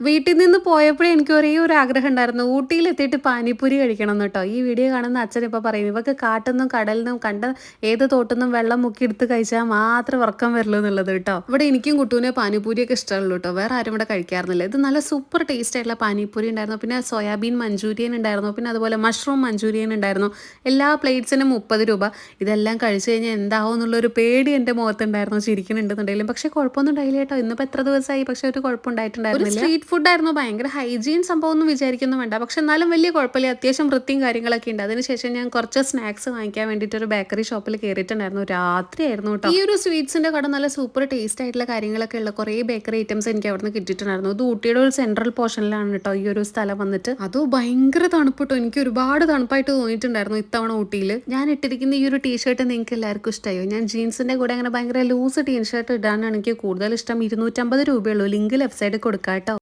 വീട്ടിൽ നിന്ന് പോയപ്പോഴേ എനിക്ക് ഒരേ ഒരു ആഗ്രഹം ഉണ്ടായിരുന്നു. ഊട്ടിയിലെത്തിയിട്ട് പാനിപ്പൂരി കഴിക്കണമെന്ന് ട്ടോ. ഈ വീഡിയോ കാണുന്ന അച്ഛൻ ഇപ്പൊ പറയും, "ഇവക്ക് കാട്ടിന്നും കടലിന്നും കണ്ട ഏത് തോട്ടിന്നും വെള്ളം മുക്കിയെടുത്ത് കഴിച്ചാൽ മാത്രമേ ഉറക്കം വരുള്ളൂ" എന്നുള്ളത് കേട്ടോ. ഇവിടെ എനിക്കും കുട്ടൂനെ പാനിപ്പൂരിയൊക്കെ ഇഷ്ടമുള്ളൂ കേട്ടോ. വേറെ ആരും ഇവിടെ കഴിക്കാറുന്നില്ല. ഇത് നല്ല സൂപ്പർ ടേസ്റ്റ് ആയിട്ടുള്ള പാനിപ്പൂരി ഉണ്ടായിരുന്നു. പിന്നെ സോയാബീൻ മഞ്ചൂരിയൻ ഉണ്ടായിരുന്നു. പിന്നെ അതുപോലെ മഷ്റൂം മഞ്ചൂരിയൻ ഉണ്ടായിരുന്നു. എല്ലാ പ്ലേറ്റ്സിനും 30 രൂപ. ഇതെല്ലാം കഴിച്ചു കഴിഞ്ഞാൽ എന്താവും എന്നുള്ളൊരു പേടി എൻ്റെ മുഖത്തുണ്ടായിരുന്നു. ചിരിക്കുന്നുണ്ടെന്നുണ്ടെങ്കിലും പക്ഷേ കുഴപ്പമൊന്നും ഉണ്ടായില്ല കേട്ടോ. ഇന്നിപ്പോൾ എത്ര ദിവസമായി, പക്ഷേ ഒരു കുഴപ്പമുണ്ടായിട്ടുണ്ടായിരുന്നില്ല. സ്ട്രീറ്റ് ഫുഡ് ആയിരുന്നു. ഭയങ്കര ഹൈജീൻ സംഭവം ഒന്നും വിചാരിക്കുന്നു വേണ്ട. പക്ഷെ എന്നാലും വലിയ കുഴപ്പമില്ല. അത്യാവശ്യം വൃത്തിയും കാര്യങ്ങളൊക്കെ ഉണ്ട്. അതിനുശേഷം ഞാൻ കുറച്ച് സ്നാക്സ് വാങ്ങിക്കാൻ വേണ്ടിയിട്ട് ഒരു ബേക്കറി ഷോപ്പിൽ കയറിയിട്ടുണ്ടായിരുന്നു. രാത്രിയായിരുന്നു കേട്ടോ. ഈ ഒരു സ്വീറ്റ്സിന്റെ കട നല്ല സൂപ്പർ ടേസ്റ്റ് ആയിട്ടുള്ള കാര്യങ്ങളൊക്കെ ഉള്ള കുറേ ബേക്കറി ഐറ്റംസ് എനിക്ക് അവിടെ നിന്ന് കിട്ടിയിട്ടുണ്ടായിരുന്നു. ഇത് ഊട്ടിയുടെ ഒരു സെൻട്രൽ പോർഷനിലാണ് കേട്ടോ ഈ ഒരു സ്ഥലം വന്നിട്ട്. അത് ഭയങ്കര തണുപ്പ് കേട്ടോ. എനിക്ക് ഒരുപാട് തണുപ്പായിട്ട് തോന്നിയിട്ടുണ്ടായിരുന്നു ഇത്തവണ ഊട്ടിയിൽ. ഞാൻ ഇട്ടിരിക്കുന്ന ഈ ഒരു ടീഷർട്ട് നിങ്ങൾക്ക് എല്ലാവർക്കും ഇഷ്ടമായോ? ഞാൻ ജീൻസിന്റെ കൂടെ അങ്ങനെ ഭയങ്കര ലൂസ് ടീഷർട്ട് ഇടാനാണ് എനിക്ക് കൂടുതൽ ഇഷ്ടം. 250 രൂപയുള്ളൂ. ലിങ്ക് ലെഫ്റ്റ് സൈഡിൽ കൊടുക്കാം കേട്ടോ.